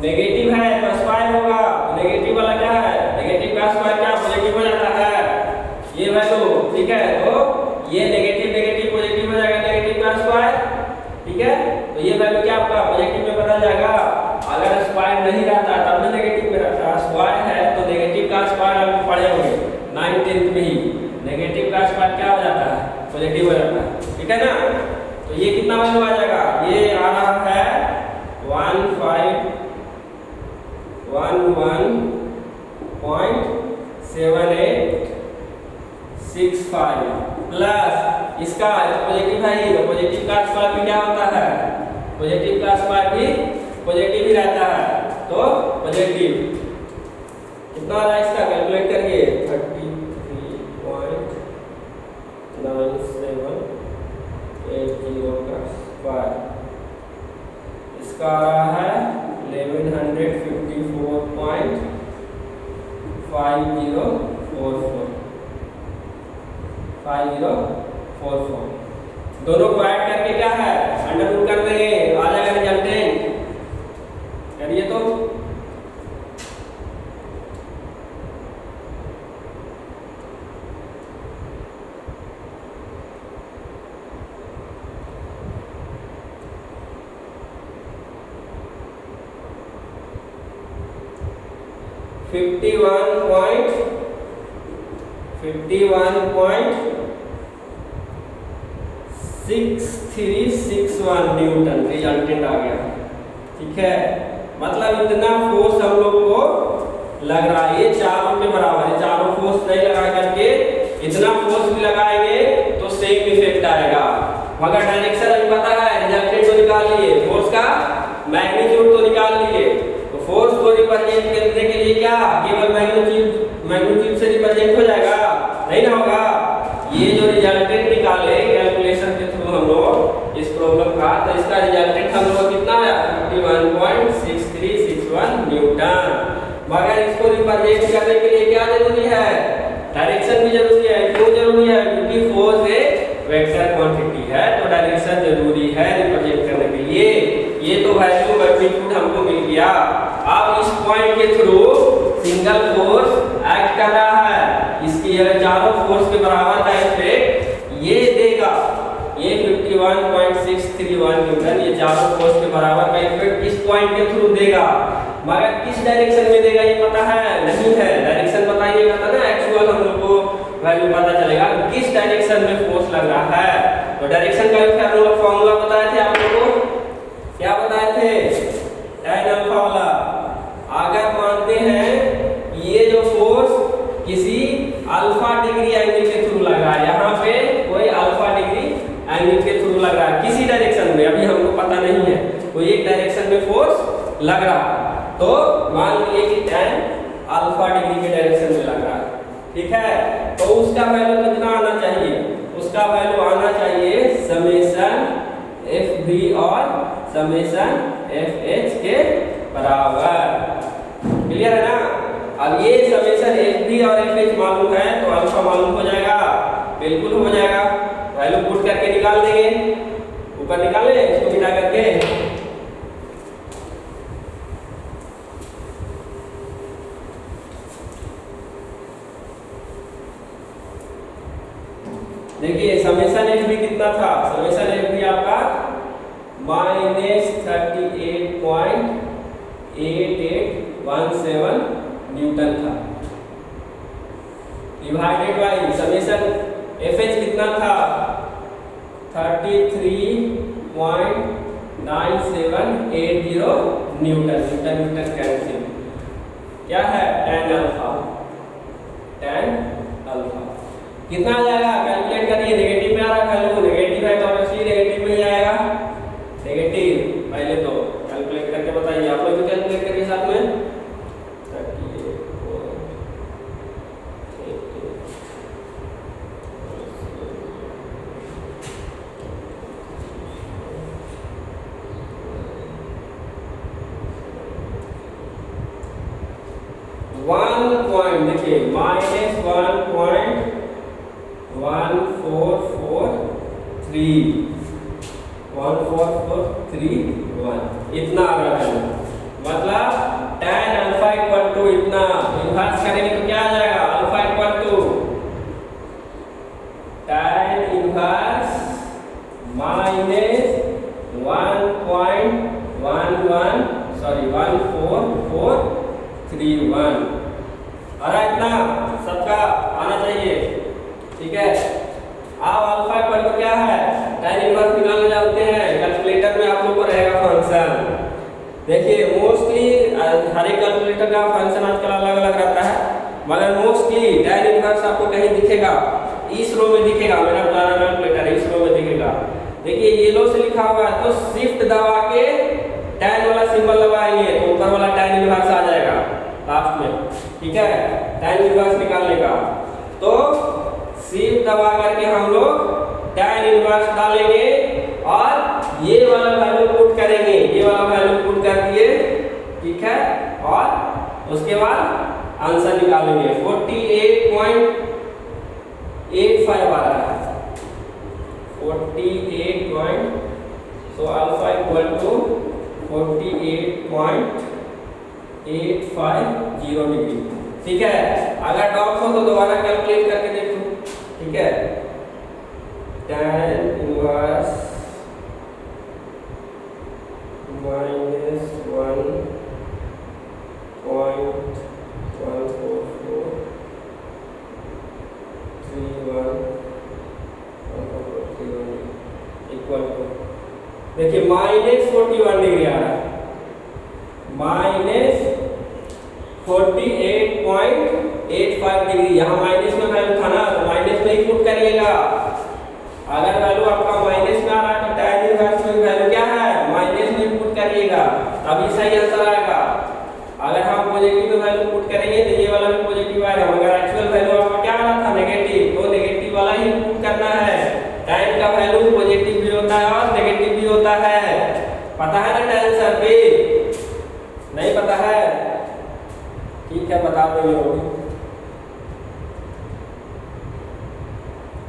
नेगेटिव है तो स्क्वायर होगा, नेगेटिव वाला क्या है, नेगेटिव का स्क्वायर क्या पॉजिटिव हो जाता है, ये वैल्यू। ठीक है, तो ये नेगेटिव नेगेटिव पॉजिटिव हो जाएगा, नेगेटिव का स्क्वायर। ठीक है, तो ये वैल्यू क्या आपका पॉजिटिव में बदल जाएगा, अगर स्क्वायर नहीं रहता तब ना नेगेटिव में रहता, स्क्वायर है तो नेगेटिव का स्क्वायर आप पढ़े होंगे 9th में ही, नेगेटिव का स्क्वायर क्या हो जाता है, पॉजिटिव हो जाता है। ठीक है ना, तो ये कितना वैल्यू आ जाएगा, ये आ रहा है 11.7865 प्लस इसका पॉजिटिव है, तो पॉजिटिव का स्क्वायर भी क्या होता है, पॉजिटिव का स्क्वायर भी पॉजिटिव ही रहता है, तो पॉजिटिव कितना आ रहा है इसका कैलकुलेट करिए 33.9780 का स्क्वायर, इसका आ रहा है 1154.5044 दोनों को ऐड करके क्या है अंडर रूट कर देंगे, आ जाएगा रिजल्टेंट। करिए तो 51.6361 न्यूटन रिजल्टेंट आ गया। ठीक है, मतलब इतना फोर्स हम लोग को लग रहा है, ये चारों के बराबर है, चारों फोर्स नहीं लगा करके इतना फोर्स भी लगाएंगे तो सेम इफेक्ट आएगा, मगर डायरेक्शन अभी पता है, रिजल्टेंट तो निकाल लिए, फोर्स का मैग्नीट्यूड तो निकाल लिए, तो फोर्स को रिप्रेजेंट करने के लिए क्या केवल मैग्नीट्यूड से रिप्रेजेंट हो जाएगा, नहीं ना होगा। ये जो रिजल्टेंट निकाले कैलकुलेशन के थ्रू हम लोग इस प्रॉब्लम का, तो इसका रिजल्टेंट हम लोग कितना आया 51.6361 न्यूटन, मगर इसको रिप्रेजेंट करने के लिए क्या जरूरी है, डायरेक्शन भी जरूरी है। क्यों जरूरी है, क्योंकि फोर्स एक वेक्टर क्वांटिटी है, तो डायरेक्शन जरूरी है रिप्रेजेंट करने के लिए। ये तो वैल्यू मैग्नीट्यूड हमको मिल गया। अब इस पॉइंट के थ्रू सिंगल फोर्स एक्ट कर रहा है, इसकी चारों फोर्स के बराबर का इफेक्ट ये देगा, ये 51.631 न्यूटन, ये चारों फोर्स के बराबर का इफेक्ट इस पॉइंट के थ्रू देगा, मगर किस डायरेक्शन में देगा ये पता है नहीं है, डायरेक्शन बताइएगा तब ना एक्चुअल हम लोग को वैल्यू पता चलेगा किस डायरेक्शन में फोर्स लग रहा है। तो डायरेक्शन का भी हम लोग फॉर्मूला बताए थे आप लोगों को, क्या बताए थे, tan अल्फा वाला। अगर मानते हैं ये जो फोर्स किसी मान लिए कि tan अल्फा डिग्री के डायरेक्शन में लग रहा है, ठीक है। तो उसका वैल्यू कितना आना चाहिए, उसका वैल्यू आना चाहिए समेशन एफ बी और समेशन एफ एच के बराबर। क्लियर है ना। अब ये समेशन एफ बी और एफ एच मालूम है तो अल्फा मालूम हो जाएगा, बिल्कुल हो जाएगा। वैल्यू पुट करके निकाल देंगे, ऊपर निकाले इसको मिटा करके। देखिए समेशन एफ बी कितना था, समेशन एफ बी आपका -38.8817 न्यूटन था, divided by summation F H कितना था 33.9780 न्यूटन। न्यूटन कैंसिल, क्या है tan अल्फा, tan अल्फा कितना आ जाएगा कैलकुलेट करिए। नेगेटिव में आ रहा है वैल्यू, नेगेटिव है तो ऑब्वियसली नेगेटिव में ही आएगा, नेगेटिव। पहले तो कैलकुलेट करके बताइए, आप लोग भी कैलकुलेट करिए साथ में। 1 पॉइंट देखिए -1.1443 इतना आ रहा है। मतलब tan अल्फा इक्वल टू इतना, इन्वर्स करेंगे तो क्या आ जाएगा, alpha equal to tan inverse -1.1431 आ रहा है, इतना सबका आना चाहिए, ठीक है। अब अल्फा इक्वल टू क्या है, tan इनवर्स निकालना जानते हैं, कैलकुलेटर में आप लोग को रहेगा फंक्शन। देखिए मोस्टली हर एक कैलकुलेटर का फंक्शन आजकल अलग अलग रहता है, मगर मोस्टली tan इनवर्स आपको कहीं दिखेगा, इस रो में दिखेगा, मेरा पुराना कैलकुलेटर इस रो में दिखेगा। देखिए येलो से लिखा हुआ है तो शिफ्ट दबा के tan वाला सिंबल दबाएंगे तो ऊपर वाला tan इनवर्स आ जाएगा लास्ट में, ठीक है। tan इनवर्स निकालने का तो शिफ्ट दबा करके हम लोग tan इनवर्स डालेंगे और ये वाला वैल्यू पुट करेंगे, ये वाला वैल्यू पुट कर दिए, ठीक है। और उसके बाद आंसर निकालेंगे 48.85 आ रहा है, 48. so alpha equal to 48.850 degree, ठीक है। अगर डाउट हो तो दोबारा कैलकुलेट करके देखो, ठीक है। tan इनवर्स -1.1431 इक्वल टू देखिए -41 डिग्री आ रहा है, -48.85 डिग्री। यहाँ माइनस में वैल्यू था ना तो माइनस में ही पुट करिएगा। अगर वैल्यू आपका माइनस में आ रहा है तो tan इनवर्स में वैल्यू क्या है, माइनस में पुट करिएगा, तभी सही आंसर आएगा। अगर हम पॉजिटिव में वैल्यू पुट करेंगे तो ये वाला भी पॉजिटिव आएगा, मगर एक्चुअल वैल्यू आपका क्या आ रहा था, नेगेटिव, तो नेगेटिव वाला ही पुट करना है। tan का वैल्यू पॉजिटिव भी होता है और नेगेटिव भी होता है, पता है ना tan सर पे, नहीं पता है, ठीक है बता देंगे वो भी।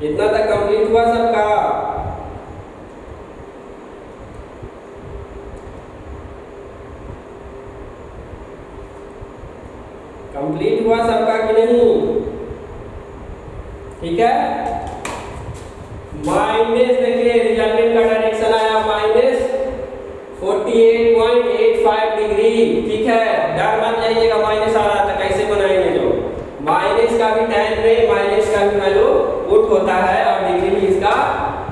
इतना तक कंप्लीट हुआ सबका। कंप्लीट हुआ सबका कि नहीं, ठीक है। माइनस देखिए रिजल्टेंट का डायरेक्शन आया -48.85 डिग्री, ठीक है। डर मत जाइएगा माइनस आ रहा था कैसे बनाएंगे, जो माइनस का भी tan में माइनस का भी वैल्यू पुट होता है और डिग्री भी इसका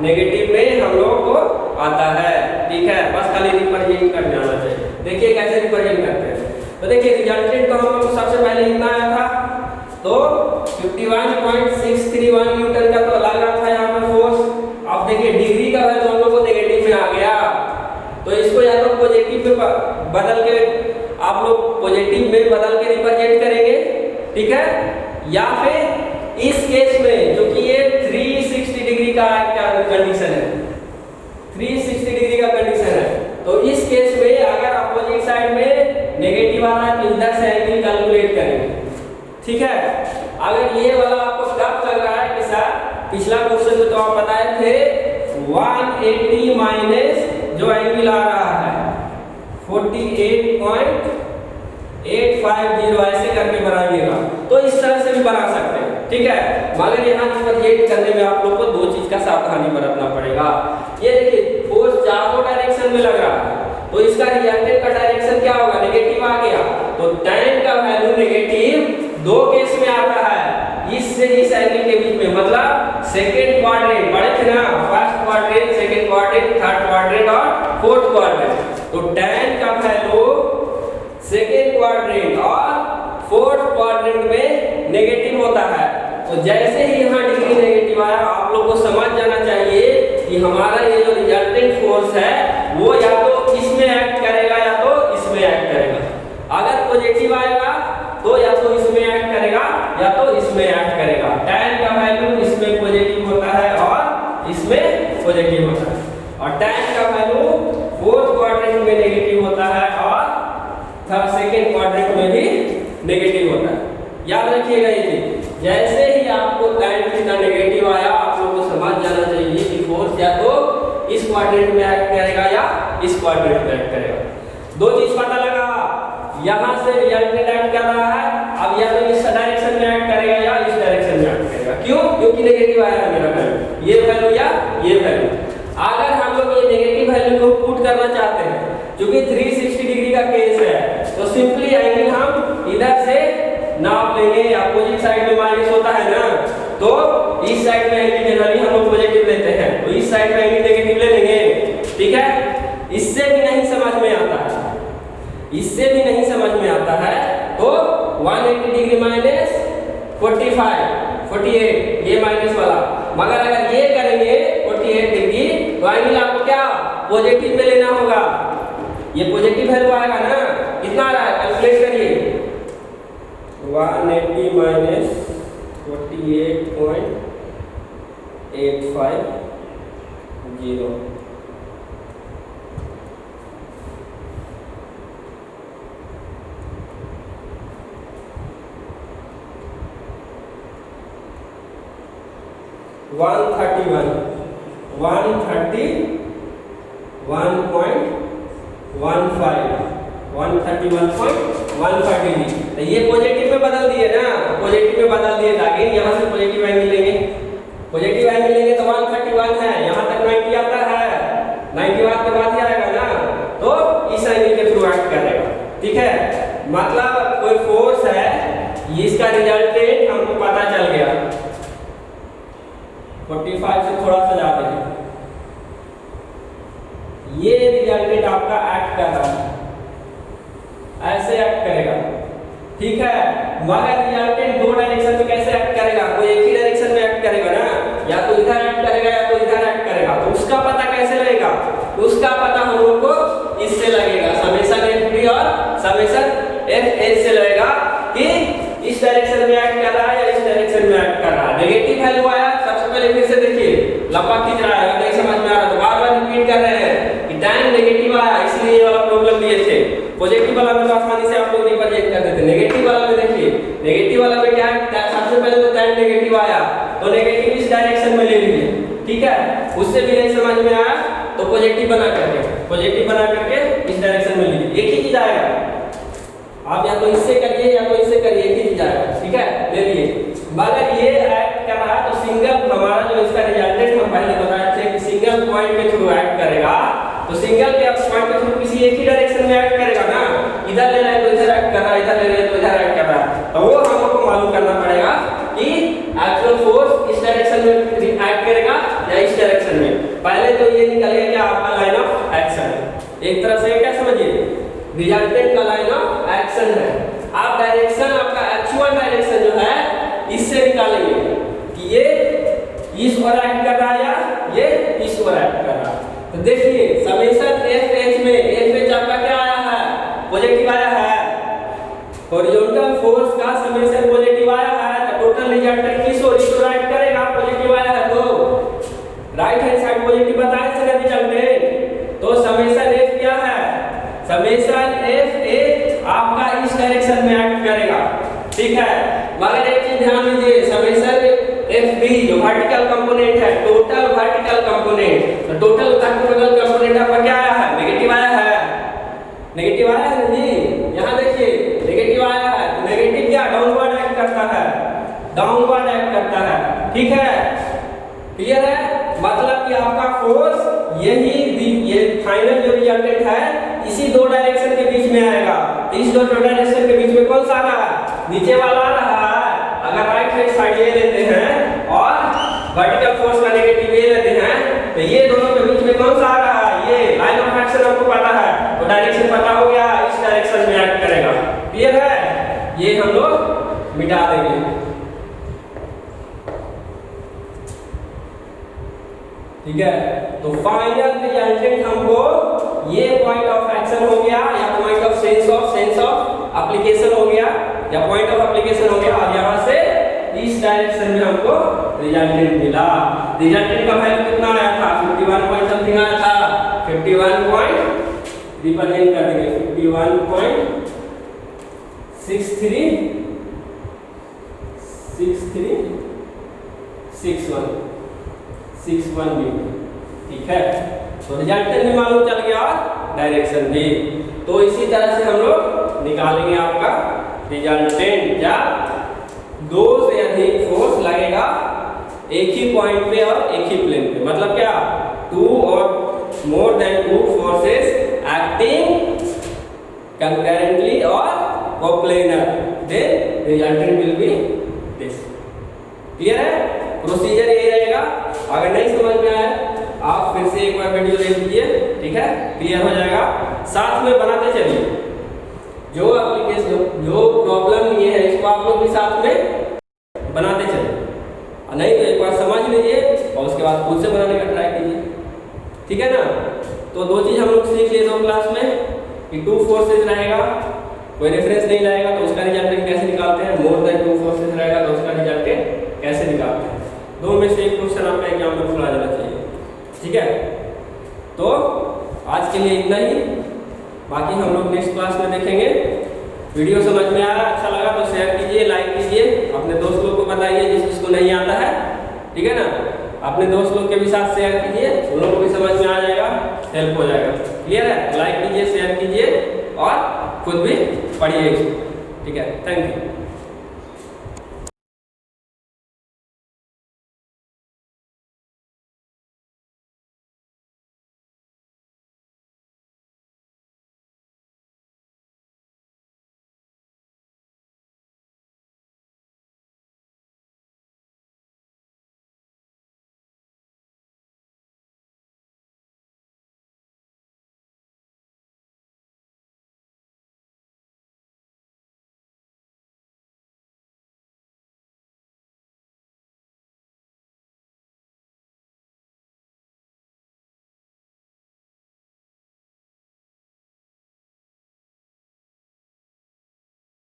नेगेटिव में हम लोग को आता है, ठीक है। बस खाली रिप्रेजेंट करने आना चाहिए। देखिए कैसे रिप्रेजेंट करते हैं, तो देखिए रिजल्टेंट तो हम लोग को सबसे पहले इतना आया था, तो 51.631 न्यूटन का तो लग रहा था यहाँ पर फोर्स। अब देखिए डिग्री का वैल्यू हम लोग को नेगेटिव में आ गया, तो इसको या तो पॉजिटिव में बदल के आप लोग पॉजिटिव में बदल के रिप्रेजेंट करेंगे, ठीक है। या फिर इस केस में जो कि ये 360 डिग्री का कंडीशन है, 360 डिग्री का कंडीशन है, तो इस केस में अगर अपोजिट साइड में नेगेटिव आ रहा है तो इधर से एंगल कैलकुलेट करेंगे, ठीक है। अगर ये वाला आपको टफ लग रहा है कि सर पिछला क्वेश्चन में तो आप बताए थे 180 माइनस जो एंगल आ रहा है 48.850 ऐसे करके बनाइएगा, तो इस तरह से भी बना सकते हैं, ठीक है। मगर यहाँ रिप्रेजेंट करने में आप लोग को दो चीज का सावधानी बरतना पड़ेगा। ये देखिए फोर्स चारों डायरेक्शन में लग रहा है, तो इसका रिजल्टेंट का डायरेक्शन क्या होगा, नेगेटिव आ गया, तो tan का वैल्यू नेगेटिव दो केस में आता है, इस से इस एंगल के बीच में, मतलब सेकंड क्वाड्रेंट पढ़े थे ना, first quadrant, second quadrant, third quadrant और फोर्थ क्वाड्रेंट। तो tan का वैल्यू सेकंड क्वाड्रेंट और फोर्थ क्वाड्रेंट में नेगेटिव होता है। तो जैसे ही यहाँ डिग्री नेगेटिव आया, आप लोग को समझ जाना चाहिए कि हमारा ये जो रिजल्टेंट फोर्स है वो या तो इसमें एक्ट करेगा या तो इसमें एक्ट करेगा। अगर पॉजिटिव आएगा तो या तो इसमें एक्ट करेगा या तो इसमें एक्ट करेगा। tan का वैल्यू इसमें पॉजिटिव होता है और इसमें पॉजिटिव होता है, और tan का वैल्यू फोर्थ क्वाड्रेंट में नेगेटिव होता है और थर्ड सेकंड क्वाड्रेंट में भी नेगेटिव होता है। याद रखिएगा ये चीज, जैसे ही आपको tan थीटा नेगेटिव आया, आप लोगों को समझ जाना चाहिए कि फोर्स या तो इस क्वाड्रेंट में एक्ट करेगा या इस क्वाड्रेंट में एक्ट करेगा। दो चीज पता लगा, यहाँ से रिजल्टेंट एक्ट कर रहा है, अब या तो इस डायरेक्शन में एक्ट करेगा या इस डायरेक्शन में एक्ट करेगा। क्यों? क्योंकि नेगेटिव आया है मेरा वैल्यू, ये वैल्यू या ये वैल्यू। अगर हम लोग ये नेगेटिव वैल्यू को पुट करना चाहते हैं, क्योंकि 360 डिग्री का केस है, तो सिंपली एंगल हम इधर से नाप लेंगे, अपोजिट साइड में माइनस होता है ना, तो इस साइड में एंगल जनरली हम लोग पॉजिटिव लेते हैं, तो इस साइड में एंगल नेगेटिव ले लेंगे, ठीक है। इससे भी नहीं समझ में आता है, इससे भी नहीं समझ में आता है, तो 180 डिग्री माइनस 48 ये माइनस वाला, मगर अगर ये करेंगे 48 डिग्री तो एंगल आपको क्या पॉजिटिव में लेना होगा। ये पॉजिटिव वैल्यू आएगा ना, कितना आ रहा है कैलकुलेट करिए, 180 माइनस 48.850 131.15 डिग्री। तो ये पॉजिटिव में बदल दिए ना, पॉजिटिव में बदल दिए, लेकिन यहाँ से पॉजिटिव एंगल लेंगे, पॉजिटिव एंगल लेंगे तो 131 है, यहाँ तक 90 आता है, 90 बात के बाद ही आएगा ना, तो इस एंगल के थ्रू एक्ट करेगा, ठीक है। मतलब कोई फोर्स है, इसका रिजल्टेंट हमको पता चल गया 45 से थोड़ा सा ज्यादा है, ये रिजल्टेंट आपका एक्ट कर रहा है, ऐसे एक्ट करेगा, ठीक है। मगर रिजल्टेंट दो डायरेक्शन में कैसे एक्ट करेगा, कोई एक ही डायरेक्शन में एक्ट करेगा ना, या तो इधर एक्ट करेगा या तो इधर एक्ट करेगा, तो उसका पता कैसे लगेगा, उसका पता हम लोग को इससे लगेगा, समेशन f3 और समेशन fh से लगेगा कि इस डायरेक्शन में एक्ट कर रहा है या इस डायरेक्शन में एक्ट कर रहा है। नेगेटिव वैल्यू आया, सबसे पहले फिर से देखिए, लंबा खींच रहा है, नहीं समझ में आ रहा तो बार-बार रिपीट कर रहे हैं कि tan नेगेटिव आया, इसलिए ये वाला प्रॉब्लम दिए थे। पॉजिटिव वाला में तो आसानी से आप लोग रिप्रेजेंट कर देते, नेगेटिव वाला में देखिए, नेगेटिव वाला में क्या है, सबसे पहले तो tan नेगेटिव आया, तो नेगेटिव इस डायरेक्शन में ले लीजिए, ठीक है। उससे भी नहीं समझ में आया तो पॉजिटिव बना करके इस डायरेक्शन में लीजिए, एक ही चीज आएगा, आप या तो इससे करिए या तो इससे करिए, एक ही चीज आएगा, ठीक है, ले लिए। मगर ये एक्ट कर रहा है तो सिंगल, हमारा जो इसका रिजल्टेंट हम पहले बताए थे कि सिंगल पॉइंट के थ्रू एक्ट करेगा, तो सिंगल के पॉइंट के थ्रू किसी एक ही डायरेक्शन में एक्ट करेगा ना, इधर ले रहा है तो इधर एक्ट कर रहा है, इधर ले रहा है तो इधर एक्ट कर रहा है, तो वो हम लोग को मालूम करना पड़ेगा कि एक्चुअल फोर्स इस डायरेक्शन में एक्ट करेगा या इस डायरेक्शन में। पहले तो ये निकलेगा कि आपका लाइन ऑफ एक्शन, एक तरह से क्या समझिए, रिजल्टेंट का लाइन ऑफ एक्शन है। आप डायरेक्शन, आपका एक्चुअल डायरेक्शन जो है इससे निकालेंगे कि ये इस ओर एक्ट कर रहा है या ये इस ओर एक्ट कर रहा है। तो देखिए समेशन एफ एच में, एफ एच आपका क्या आया है, पॉजिटिव आया है, हॉरिजॉन्टल फोर्स का समेशन पॉजिटिव आया है तो टोटल रिजल्टेंट किस ओर इसको राइट करेगा, पॉजिटिव आया है तो राइट हैंड साइड पॉजिटिव बताए थे रिजल्टेंट। तो समेशन एफ क्या है, समेशन एफ ए आपका इस डायरेक्शन में एक्ट करेगा, ठीक है। मगर एक चीज ध्यान दीजिए, समेशन एफ बी जो वर्टिकल कंपोनेंट है, टोटल वर्टिकल कंपोनेंट, तो टोटल वर्टिकल कंपोनेंट आपका क्या आया है, नेगेटिव आया है, नेगेटिव आया है जी। यहाँ देखिए नेगेटिव आया है, नेगेटिव क्या डाउनवर्ड एक्ट करता है, डाउनवर्ड एक्ट करता है, ठीक है, क्लियर है। मतलब कि आपका फोर्स ये फाइनल जो रिजल्टेंट है इसी दो डायरेक्शन के बीच में आएगा। इस दो डायरेक्शन के बीच में कौन सा आ रहा है, नीचे वाला आ रहा है। अगर राइट हैंड साइड ये लेते हैं और वर्टिकल फोर्स का नेगेटिव ये लेते हैं तो ये दोनों के बीच में कौन सा आ रहा है, ये लाइन ऑफ एक्शन आपको पता है, तो डायरेक्शन पता हो गया, इस डायरेक्शन में एक्ट करेगा, क्लियर है। ये हम लोग मिटा देंगे, ठीक है। तो फाइनल रिजल्टेंट हमको ये पॉइंट ऑफ एक्शन हो गया या point of sense of application हो गया या पॉइंट ऑफ एप्लीकेशन हो गया, और यहाँ से इस डायरेक्शन में हमको रिजल्टेंट मिला। रिजल्टेंट का वैल्यू कितना आया था, 51 पॉइंट समथिंग आया था, 51 पॉइंट रिप्रेजेंट कर देंगे 51.6361 मीटर, ठीक है। तो रिजल्टेंट भी मालूम चल गया और डायरेक्शन भी। तो इसी तरह से हम लोग निकालेंगे आपका रिजल्टेंट, या दो से अधिक फोर्स लगेगा एक ही पॉइंट पे और एक ही प्लेन पे, मतलब क्या, टू और more than two forces acting concurrently और coplanar, then resultant will be this, clear है। प्रोसीजर यही रहेगा। अगर नहीं समझ में आया आप फिर से एक बार वीडियो देख लीजिए, ठीक है, क्लियर हो जाएगा। साथ में बनाते चलिए, जो एप्लीकेशन जो प्रॉब्लम ये है इसको आप लोग भी साथ में बनाते चलिए, और नहीं तो एक बार समझ लीजिए और उसके बाद खुद से बनाने का ट्राई कीजिए, ठीक है ना। तो दो चीज हम लोग सीख लिए दो क्लास में कि टू फोर्सेज रहेगा, कोई रेफरेंस नहीं रहेगा तो उसका रिजल्टेंट कैसे निकालते हैं, मोर देन टू फोर्सेज रहेगा तो उसका रिजल्टेंट कैसे निकालते हैं। दो में से एक क्वेश्चन आपका एग्जाम में पूरा जाना चाहिए, ठीक है। तो आज के लिए इतना ही, बाकी हम लोग नेक्स्ट क्लास में देखेंगे। वीडियो समझ में आ रहा, अच्छा लगा तो शेयर कीजिए, लाइक कीजिए, अपने दोस्त लोग को बताइए जिसको नहीं आता है, ठीक है ना। अपने दोस्त लोग के भी साथ शेयर कीजिए, उन लोगों को भी समझ में आ जाएगा, हेल्प हो जाएगा, क्लियर है। लाइक कीजिए, शेयर कीजिए और खुद भी पढ़िए, ठीक है। Thank you.